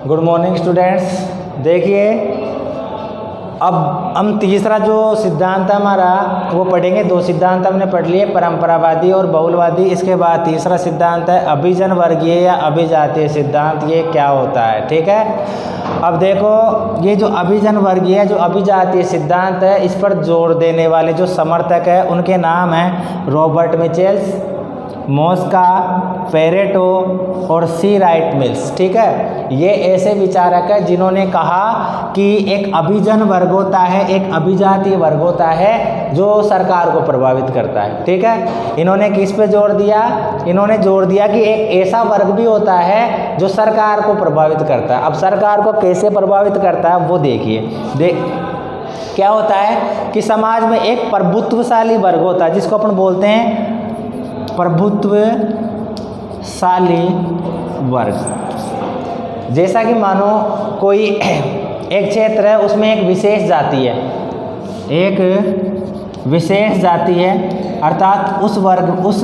Good morning students. देखिए अब हम तीसरा जो सिद्धांत हमारा वो पढ़ेंगे। दो सिद्धांत हमने पढ़ लिए, परंपरावादी और बहुलवादी। इसके बाद तीसरा सिद्धांत है अभिजन वर्गीय या अभिजातीय सिद्धांत। ये क्या होता है, ठीक है। अब देखो ये जो अभिजन वर्गीय जो अभिजातीय सिद्धांत है, इस पर जोर देने वाले जो समर्थक है उनके नाम हैं रॉबर्ट मिचेल्स, मोस्का, पेरेटो और सी राइट मिल्स, ठीक है। ये ऐसे विचारक हैं जिन्होंने कहा कि एक अभिजन वर्ग होता है, एक अभिजातीय वर्ग होता है जो सरकार को प्रभावित करता है, ठीक है। इन्होंने किस पे जोर दिया? इन्होंने जोर दिया कि एक ऐसा वर्ग भी होता है जो सरकार को प्रभावित करता है। अब सरकार को कैसे प्रभावित करता है वो देखिए। क्या होता है कि समाज में एक प्रभुत्वशाली वर्ग होता है जिसको अपन बोलते हैं प्रभुत्वशाली वर्ग। जैसा कि मानो कोई एक क्षेत्र है, उसमें एक विशेष जाति है, एक विशेष जाति है, अर्थात उस वर्ग उस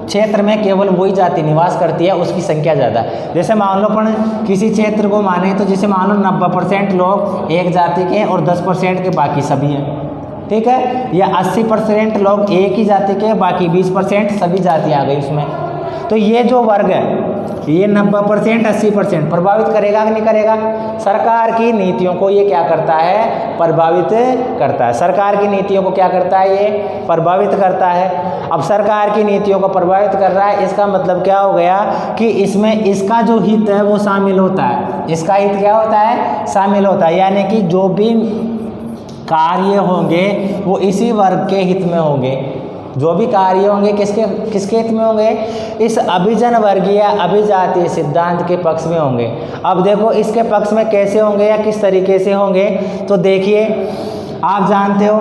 क्षेत्र में केवल वही जाति निवास करती है, उसकी संख्या ज़्यादा है। जैसे मान लो अपन किसी क्षेत्र को माने तो जैसे मान लो 90% लोग एक जाति के और 10% के बाकी सभी हैं, ठीक है। या 80% लोग एक ही जाति के, बाकी 20% सभी जाति आ गई उसमें। तो ये जो वर्ग है ये 90% 80% प्रभावित करेगा कि नहीं करेगा? सरकार की नीतियों को ये क्या करता है? प्रभावित करता है। सरकार की नीतियों को क्या करता है? ये प्रभावित करता है। अब सरकार की नीतियों को प्रभावित कर रहा है, इसका मतलब क्या हो गया कि इसमें इसका जो हित है वो शामिल होता है। इसका हित क्या होता है? शामिल होता है। यानी कि जो भी कार्य होंगे वो इसी वर्ग के हित में होंगे। जो भी कार्य होंगे किसके हित में होंगे? इस अभिजन वर्गीय अभिजातीय सिद्धांत के पक्ष में होंगे। अब देखो इसके पक्ष में कैसे होंगे या किस तरीके से होंगे, तो देखिए आप जानते हो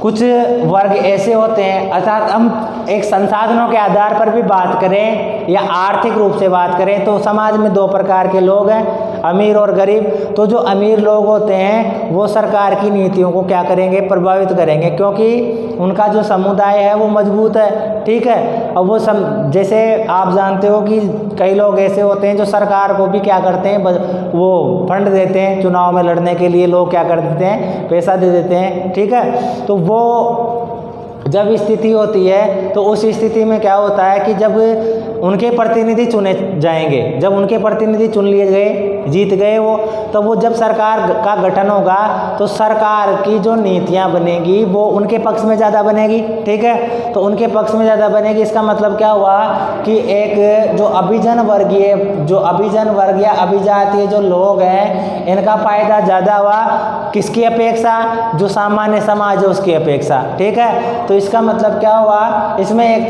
कुछ वर्ग ऐसे होते हैं, अर्थात हम एक संसाधनों के आधार पर भी बात करें या आर्थिक रूप से बात करें तो समाज में दो प्रकार के लोग हैं, अमीर और गरीब। तो जो अमीर लोग होते हैं वो सरकार की नीतियों को क्या करेंगे? प्रभावित करेंगे, क्योंकि उनका जो समुदाय है वो मजबूत है, ठीक है। और वो जैसे आप जानते हो कि कई लोग ऐसे होते हैं जो सरकार को भी क्या करते हैं, वो फंड देते हैं चुनाव में लड़ने के लिए। लोग क्या कर देते हैं? पैसा दे देते हैं, ठीक है। तो वो जब स्थिति होती है तो उस स्थिति में क्या होता है कि जब उनके प्रतिनिधि चुने जाएंगे, जब उनके प्रतिनिधि चुन लिए गए, जीत गए वो, तो वो जब सरकार का गठन होगा तो सरकार की जो नीतियां बनेगी वो उनके पक्ष में ज़्यादा बनेगी, ठीक है। तो उनके पक्ष में ज़्यादा बनेगी, इसका मतलब क्या हुआ कि एक जो अभिजन वर्ग या अभिजातीय जो लोग हैं इनका फायदा ज़्यादा हुआ किसकी अपेक्षा? जो सामान्य समाज है उसकी अपेक्षा, ठीक है। तो इसका मतलब क्या हुआ? इसमें एक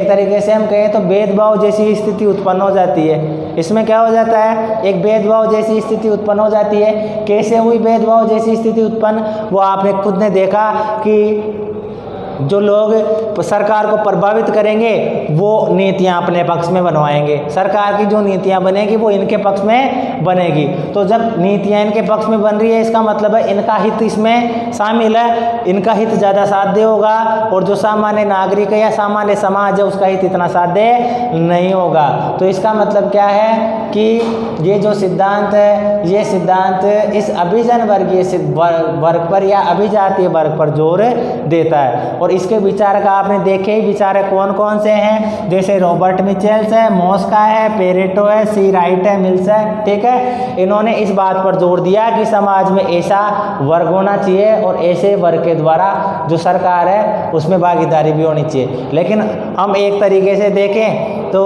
तरीके से हम कहें तो भेदभाव जैसी स्थिति उत्पन्न हो जाती है। इसमें क्या हो जाता है? एक भेदभाव जैसी स्थिति उत्पन्न हो जाती है। कैसे हुई भेदभाव जैसी स्थिति उत्पन्न? वो आपने खुद ने देखा कि जो लोग सरकार को प्रभावित करेंगे वो नीतियां अपने पक्ष में बनवाएंगे। सरकार की जो नीतियां बनेगी वो इनके पक्ष में बनेगी। तो जब नीतियां इनके पक्ष में बन रही है इसका मतलब है इनका हित इसमें शामिल है, इनका हित ज़्यादा साध्य होगा, और जो सामान्य नागरिक है या सामान्य समाज है उसका हित इतना साध्य नहीं होगा। तो इसका मतलब क्या है कि ये जो सिद्धांत है ये सिद्धांत इस अभिजन वर्गीय वर्ग पर या अभिजातीय वर्ग पर जोर देता है। और इसके विचारक आपने देखे ही, विचारक कौन कौन से हैं? जैसे रॉबर्ट मिचेल्स है, मोस्का है, पेरेटो है, सी राइट है, मिल्स है, ठीक है। इन्होंने इस बात पर जोर दिया कि समाज में ऐसा वर्ग होना चाहिए और ऐसे वर्ग के द्वारा जो सरकार है उसमें भागीदारी भी होनी चाहिए। लेकिन हम एक तरीके से देखें तो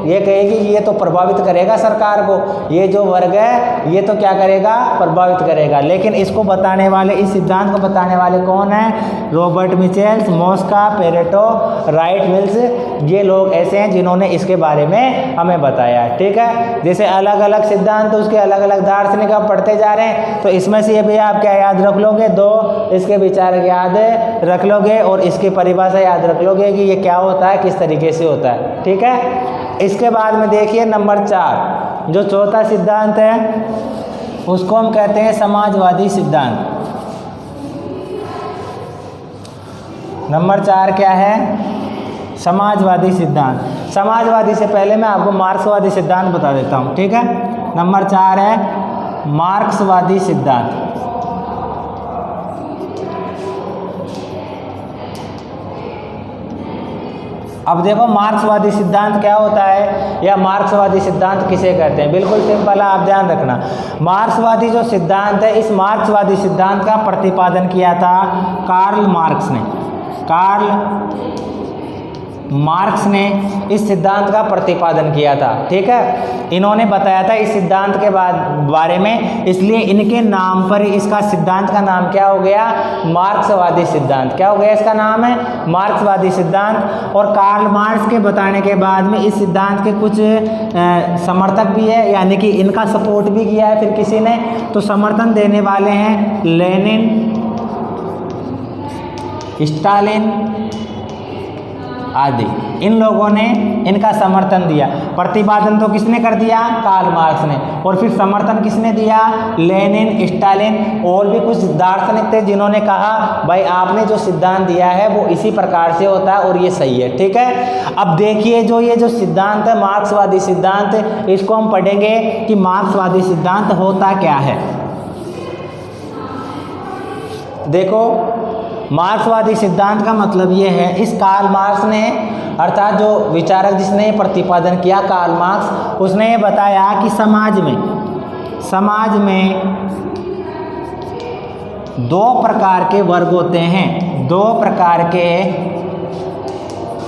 ये कहेगी ये तो प्रभावित करेगा सरकार को, ये जो वर्ग है ये तो क्या करेगा? प्रभावित करेगा। लेकिन इसको बताने वाले, इस सिद्धांत को बताने वाले कौन है? Robert Michels, Mosca, Pareto, Wright Mills. ये लोग ऐसे हैं जिन्होंने इसके बारे में हमें बताया, ठीक है। जैसे अलग अलग सिद्धांत तो उसके अलग अलग दार्शनिक आप पढ़ते जा रहे हैं, तो इसमें से ये भी आप क्या याद रख लोगे? दो इसके विचारक याद रख लोगे और इसकी परिभाषा याद रख लोगे कि ये क्या होता है, किस तरीके से होता है, ठीक है। इसके बाद में देखिए नंबर 4, जो चौथा सिद्धांत है उसको हम कहते हैं समाजवादी सिद्धांत। नंबर 4 क्या है? समाजवादी सिद्धांत। समाजवादी से पहले मैं आपको मार्क्सवादी सिद्धांत बता देता हूँ, ठीक है। नंबर 4 है मार्क्सवादी सिद्धांत। अब देखो मार्क्सवादी सिद्धांत क्या होता है या मार्क्सवादी सिद्धांत किसे कहते हैं। बिल्कुल सिंपल है, आप ध्यान रखना। मार्क्सवादी जो सिद्धांत है, इस मार्क्सवादी सिद्धांत का प्रतिपादन किया था कार्ल मार्क्स ने। कार्ल मार्क्स ने इस सिद्धांत का प्रतिपादन किया था, ठीक है। इन्होंने बताया था इस सिद्धांत के बारे में, इसलिए इनके नाम पर इसका सिद्धांत का नाम क्या हो गया, मार्क्सवादी सिद्धांत। क्या हो गया इसका नाम है, मार्क्सवादी सिद्धांत। और कार्ल मार्क्स के बताने के बाद में इस सिद्धांत के कुछ समर्थक भी है, यानी कि इनका सपोर्ट भी किया है फिर किसी ने, तो समर्थन देने वाले हैं लेनिन, स्टालिन आदि। इन लोगों ने इनका समर्थन दिया। प्रतिपादन तो किसने कर दिया, कार्ल मार्क्स ने। और फिर समर्थन किसने दिया, लेनिन, स्टालिन और भी कुछ दार्शनिक थे जिन्होंने कहा भाई आपने जो सिद्धांत दिया है वो इसी प्रकार से होता है और ये सही है, ठीक है। अब देखिए ये जो सिद्धांत है मार्क्सवादी सिद्धांत, इसको हम पढ़ेंगे कि मार्क्सवादी सिद्धांत होता क्या है। देखो मार्क्सवादी सिद्धांत का मतलब ये है, इस कार्ल मार्क्स ने, अर्थात जो विचारक जिसने प्रतिपादन किया कार्ल मार्क्स, उसने ये बताया कि समाज में दो प्रकार के वर्ग होते हैं। दो प्रकार के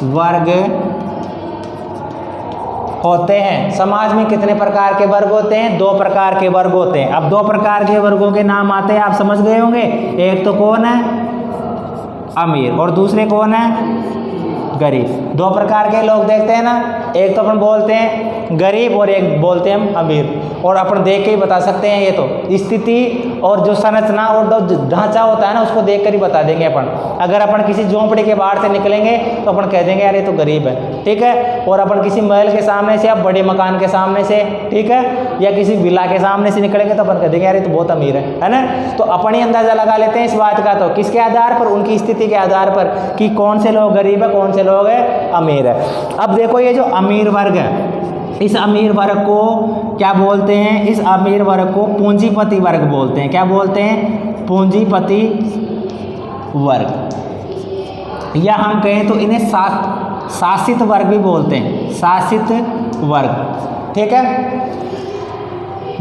वर्ग होते हैं। समाज में कितने प्रकार के वर्ग होते हैं, दो प्रकार के वर्ग होते हैं। अब दो प्रकार के वर्गों के नाम आते हैं, आप समझ गए होंगे। एक तो कौन है, अमीर, और दूसरे कौन है, गरीब। दो प्रकार के लोग देखते हैं ना, एक तो अपन बोलते हैं गरीब और एक बोलते हैं हम अमीर। और अपन देख के ही बता सकते हैं, ये तो स्थिति और जो संरचना और जो ढांचा होता है ना उसको देख कर ही बता देंगे अपन। अगर अपन किसी झोंपड़ी के बाहर से निकलेंगे तो अपन कह देंगे यार ये तो गरीब है, ठीक है। और अपन किसी महल के सामने से या बड़े मकान के सामने से, ठीक है, या किसी विला के सामने से निकलेंगे तो अपन कह देंगे यार ये तो बहुत अमीर है ना। तो अपन ही अंदाजा लगा लेते हैं इस बात का, तो किसके आधार पर, उनकी स्थिति के आधार पर कि कौन से लोग गरीब है, कौन से लोग है अमीर है। अब देखो ये जो अमीर वर्ग है, इस अमीर वर्ग को क्या बोलते हैं, इस अमीर वर्ग को पूंजीपति वर्ग बोलते हैं। क्या बोलते हैं, पूंजीपति वर्ग, या हम कहें तो इन्हें शासित वर्ग भी बोलते हैं, शासित वर्ग, ठीक है।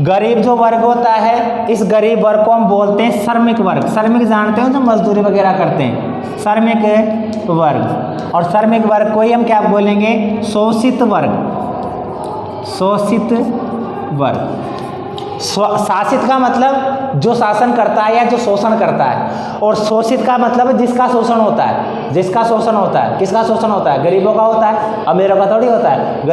गरीब जो वर्ग होता है, इस गरीब वर्ग को हम बोलते हैं श्रमिक वर्ग। श्रमिक जानते हो जो मजदूरी वगैरह करते हैं, श्रमिक वर्ग। और श्रमिक वर्ग को ही हम क्या बोलेंगे, शोषित वर्ग। शोषित वर्ग, शासित का मतलब जो शासन करता है या जो शोषण करता है, और शोषित का मतलब जिसका शोषण होता है, जिसका शोषण होता है। किसका शोषण होता है, गरीबों का होता है, अमीरों का थोड़ी होता है,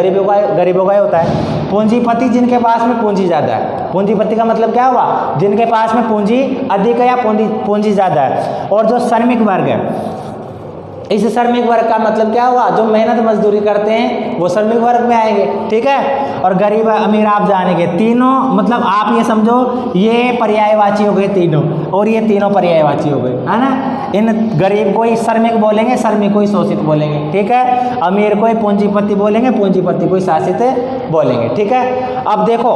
गरीबों का ही होता है। पूंजीपति जिनके पास में पूंजी ज़्यादा है। पूंजीपति का मतलब क्या हुआ, जिनके पास में पूंजी अधिक है या पूंजी ज़्यादा है। और जो श्रमिक वर्ग है, इस श्रमिक वर्ग का मतलब क्या हुआ, जो मेहनत मजदूरी करते हैं वो श्रमिक वर्ग में आएंगे, ठीक है। और गरीब अमीर आप जानेंगे, तीनों मतलब आप ये समझो ये पर्यायवाची हो गए तीनों, और ये तीनों पर्यायवाची हो गए, है ना। इन गरीब को ही श्रमिक बोलेंगे, श्रमिक को ही शोषित बोलेंगे, ठीक है। अमीर को ही पूंजीपति बोलेंगे, पूंजीपति को ही शासित बोलेंगे, ठीक है। अब देखो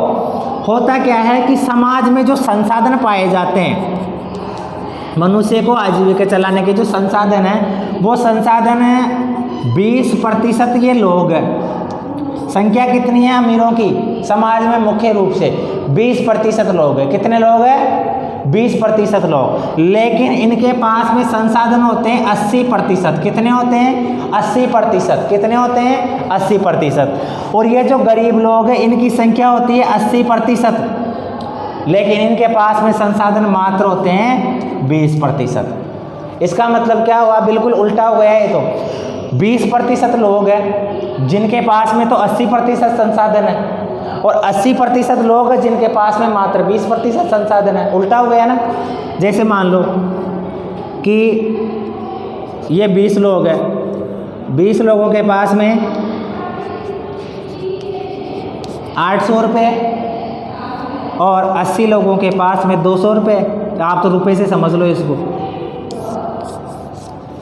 होता क्या है कि समाज में जो संसाधन पाए जाते हैं, मनुष्य को आजीविका चलाने के जो संसाधन है, वो संसाधन है 20% ये लोग हैं। संख्या कितनी है अमीरों की समाज में, मुख्य रूप से 20% लोग हैं। कितने लोग हैं, 20% लोग। लेकिन इनके पास में संसाधन होते हैं 80%। कितने होते हैं, 80%। कितने होते हैं, 80%। और ये जो गरीब लोग हैं इनकी संख्या होती है 80%, लेकिन इनके पास में संसाधन मात्र होते हैं 20%। इसका मतलब क्या हुआ, बिल्कुल उल्टा हो गया है। तो 20% लोग हैं जिनके पास में तो 80% संसाधन है, और 80% लोग हैं जिनके पास में मात्र 20% संसाधन है। उल्टा हो गया ना। जैसे मान लो कि ये 20 लोग हैं, 20 लोगों के पास में 800 रुपये और 80 लोगों के पास में 200 रुपये। आप तो रुपये से समझ लो इसको,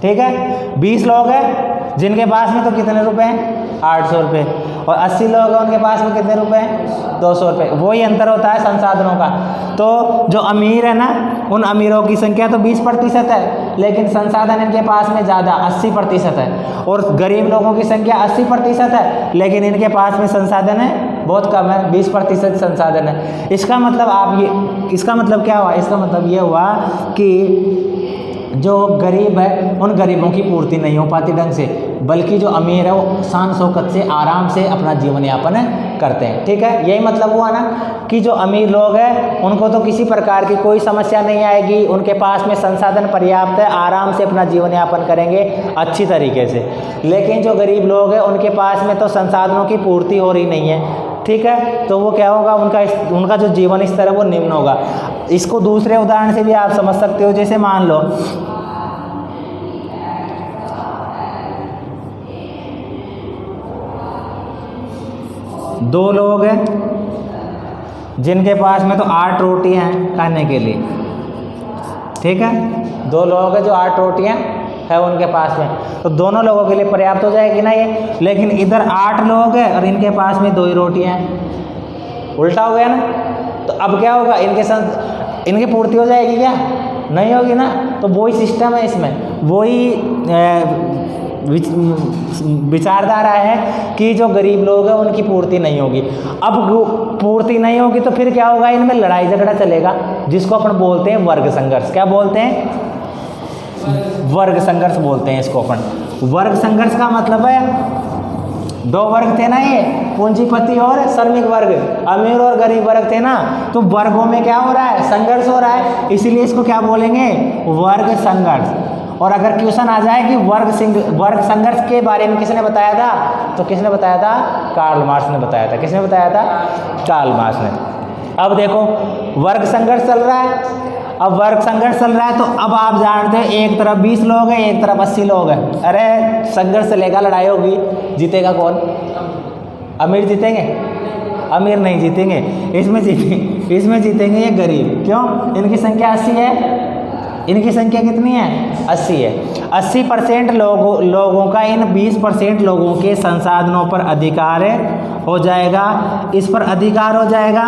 ठीक है। 20 लोग हैं जिनके पास में तो कितने रुपए हैं, 800 रुपये, और 80 लोग हैं उनके पास में कितने रुपए हैं? 200 रुपये। वही अंतर होता है संसाधनों का। तो जो अमीर है ना, उन अमीरों की संख्या तो 20% है, लेकिन संसाधन इनके पास में ज़्यादा 80% है, और गरीब लोगों की संख्या 80% है, लेकिन इनके पास में संसाधन है बहुत कम है, 20% संसाधन है। इसका मतलब इसका मतलब क्या हुआ? इसका मतलब ये हुआ कि जो गरीब है उन गरीबों की पूर्ति नहीं हो पाती ढंग से, बल्कि जो अमीर है वो शान शौकत से आराम से अपना जीवन यापन करते हैं। ठीक है, यही मतलब हुआ ना कि जो अमीर लोग हैं उनको तो किसी प्रकार की कोई समस्या नहीं आएगी, उनके पास में संसाधन पर्याप्त है, आराम से अपना जीवन यापन करेंगे अच्छी तरीके से। लेकिन जो गरीब लोग हैं उनके पास में तो संसाधनों की पूर्ति हो रही नहीं है। ठीक है, तो वो क्या होगा, उनका जो जीवन स्तर है वो निम्न होगा। इसको दूसरे उदाहरण से भी आप समझ सकते हो। जैसे मान लो दो लोग हैं जिनके पास में तो 8 रोटियां हैं खाने के लिए। ठीक है, 2 लोग हैं जो 8 रोटियां है उनके पास में, तो दोनों लोगों के लिए पर्याप्त हो जाएगी ना ये। लेकिन इधर 8 लोग हैं और इनके पास में 2 ही रोटियां हैं, उल्टा हो गया ना। तो अब क्या होगा, इनकी पूर्ति हो जाएगी क्या? नहीं होगी ना। तो वही सिस्टम है इसमें, वही विचारधारा है कि जो गरीब लोग हैं उनकी पूर्ति नहीं होगी। अब पूर्ति नहीं होगी तो फिर क्या होगा, इनमें लड़ाई झगड़ा चलेगा, जिसको अपन बोलते हैं वर्ग संघर्ष। क्या बोलते हैं? वर्ग संघर्ष बोलते हैं इसको अपन। वर्ग संघर्ष का मतलब है 2 वर्ग थे ना, ये पूंजीपति और श्रमिक वर्ग, अमीर और गरीब वर्ग थे ना, तो वर्गों में क्या हो रहा है? संघर्ष हो रहा है, इसीलिए इसको क्या बोलेंगे? वर्ग संघर्ष। और अगर क्वेश्चन आ जाए कि वर्ग संघर्ष के बारे में किसने बताया था, तो किसने बताया था? कार्ल मार्क्स ने बताया था। किसने बताया था? कार्ल मार्क्स ने। अब देखो वर्ग संघर्ष चल रहा है, अब वर्ग संघर्ष चल रहा है, तो अब आप जानते हैं एक तरफ 20 लोग हैं, एक तरफ 80 लोग हैं। अरे संघर्ष चलेगा, लड़ाई होगी, जीतेगा कौन? अमीर जीतेंगे? अमीर नहीं जीतेंगे, इसमें जीतेंगे ये गरीब। क्यों? इनकी संख्या 80 है। इनकी संख्या कितनी है? 80 है। 80% लोगों का इन 20% लोगों के संसाधनों पर अधिकार हो जाएगा, इस पर अधिकार हो जाएगा।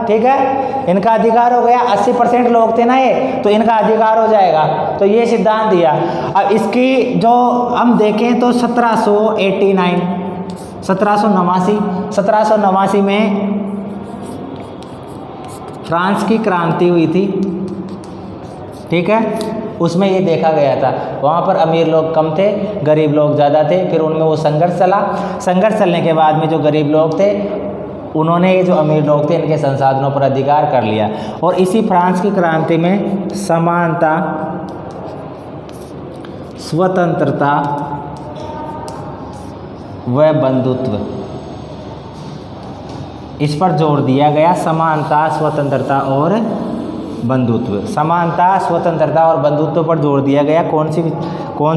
ठीक है, इनका अधिकार हो गया। 80% लोग थे ना ये, तो इनका अधिकार हो जाएगा। तो ये सिद्धांत दिया। अब इसकी जो हम देखें तो 1789 में फ्रांस की क्रांति हुई थी। ठीक है, उसमें ये देखा गया था, वहाँ पर अमीर लोग कम थे, गरीब लोग ज़्यादा थे। फिर उनमें वो संघर्ष चला। संघर्ष चलने के बाद में जो गरीब लोग थे उन्होंने ये जो अमीर लोग थे इनके संसाधनों पर अधिकार कर लिया। और इसी फ्रांस की क्रांति में समानता, स्वतंत्रता व बंधुत्व, इस पर जोर दिया गया। समानता, स्वतंत्रता और बंधुत्व, समानता, स्वतंत्रता और बंधुत्व पर जोर दिया गया। कौन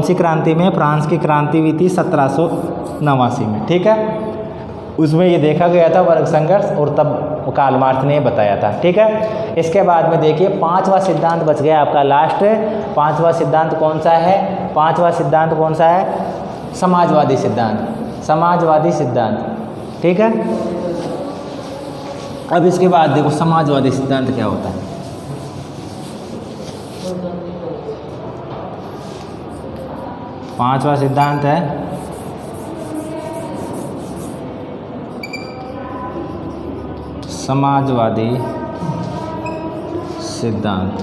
सी क्रांति में? फ्रांस की क्रांति हुई थी 1789 में। ठीक है, उसमें ये देखा गया था वर्ग संघर्ष, और तब कार्ल मार्क्स ने बताया था। ठीक है, इसके बाद में देखिए 5वां सिद्धांत बच गया आपका लास्ट। 5वां सिद्धांत कौन सा है? 5वां सिद्धांत कौन सा है? समाजवादी सिद्धांत। समाजवादी सिद्धांत। ठीक है, अब इसके बाद देखो समाजवादी सिद्धांत क्या होता है। पांचवा सिद्धांत है समाजवादी सिद्धांत।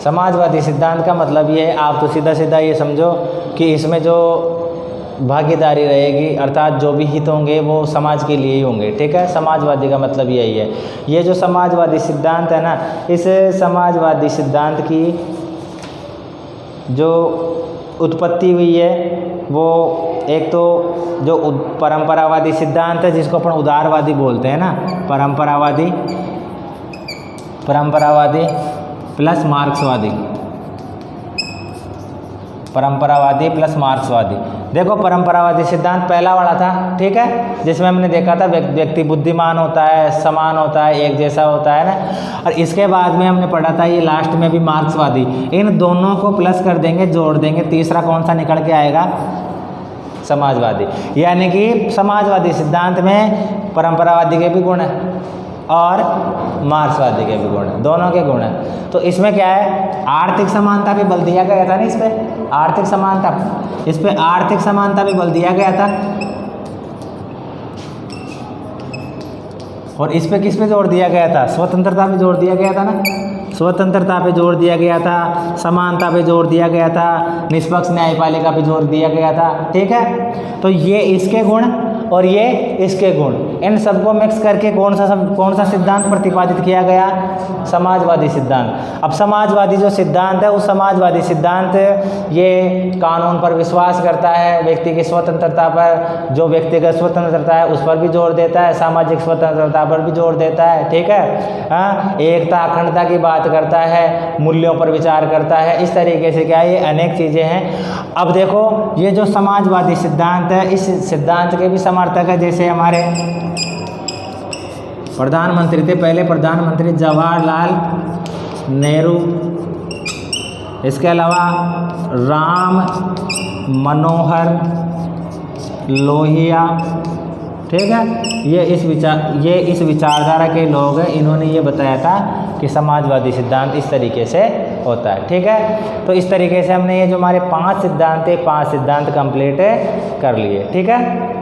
समाजवादी सिद्धांत का मतलब ये है, आप तो सीधा सीधा ये समझो कि इसमें जो भागीदारी रहेगी, अर्थात जो भी हित होंगे वो समाज के लिए ही होंगे। ठीक है, समाजवादी का मतलब यही है। ये जो समाजवादी सिद्धांत है ना, इस समाजवादी सिद्धांत की जो उत्पत्ति हुई है वो एक तो जो परंपरावादी सिद्धांत है जिसको अपन उदारवादी बोलते हैं ना, परंपरावादी प्लस मार्क्सवादी, परंपरावादी प्लस मार्क्सवादी। देखो परंपरावादी सिद्धांत पहला वाला था, ठीक है, जिसमें हमने देखा था व्यक्ति बुद्धिमान होता है, समान होता है, एक जैसा होता है ना। और इसके बाद में हमने पढ़ा था ये लास्ट में भी मार्क्सवादी। इन दोनों को प्लस कर देंगे, जोड़ देंगे, तीसरा कौन सा निकल के आएगा? समाजवादी। यानी कि समाजवादी सिद्धांत में परंपरावादी के भी गुण हैं और मार्क्सवादी के भी गुण हैं, दोनों के गुण हैं। तो इसमें क्या है, आर्थिक समानता पे बल दिया गया था ना, इस पे आर्थिक समानता, इस पे आर्थिक समानता पे बल दिया गया था। और इस पे किस पे जोर दिया गया था, स्वतंत्रता पे जोर दिया गया था ना, स्वतंत्रता पे जोर दिया गया था, समानता पे जोर दिया गया था, निष्पक्ष न्यायपालिका पे जोर दिया गया था। ठीक है, तो ये इसके गुण और ये इसके गुण, इन सबको मिक्स करके कौन सा सिद्धांत प्रतिपादित किया गया, समाजवादी सिद्धांत। अब समाजवादी जो सिद्धांत है, उस समाजवादी सिद्धांत ये कानून पर विश्वास करता है, व्यक्ति की स्वतंत्रता पर, जो व्यक्तिगत स्वतंत्रता है उस पर भी जोर देता है, सामाजिक स्वतंत्रता पर भी जोर देता है। ठीक है, हाँ, एकता अखंडता की बात करता है, मूल्यों पर विचार करता है। इस तरीके से क्या है, ये अनेक चीज़ें हैं। अब देखो, ये जो समाजवादी सिद्धांत है, इस सिद्धांत के भी समर्थक है, जैसे हमारे प्रधानमंत्री थे, पहले प्रधानमंत्री जवाहरलाल नेहरू, इसके अलावा राम मनोहर लोहिया। ठीक है, ये इस विचारधारा के लोग हैं, इन्होंने ये बताया था कि समाजवादी सिद्धांत इस तरीके से होता है। ठीक है, तो इस तरीके से हमने ये जो हमारे 5 सिद्धांत थे, 5 सिद्धांत कंप्लीट कर लिए। ठीक है।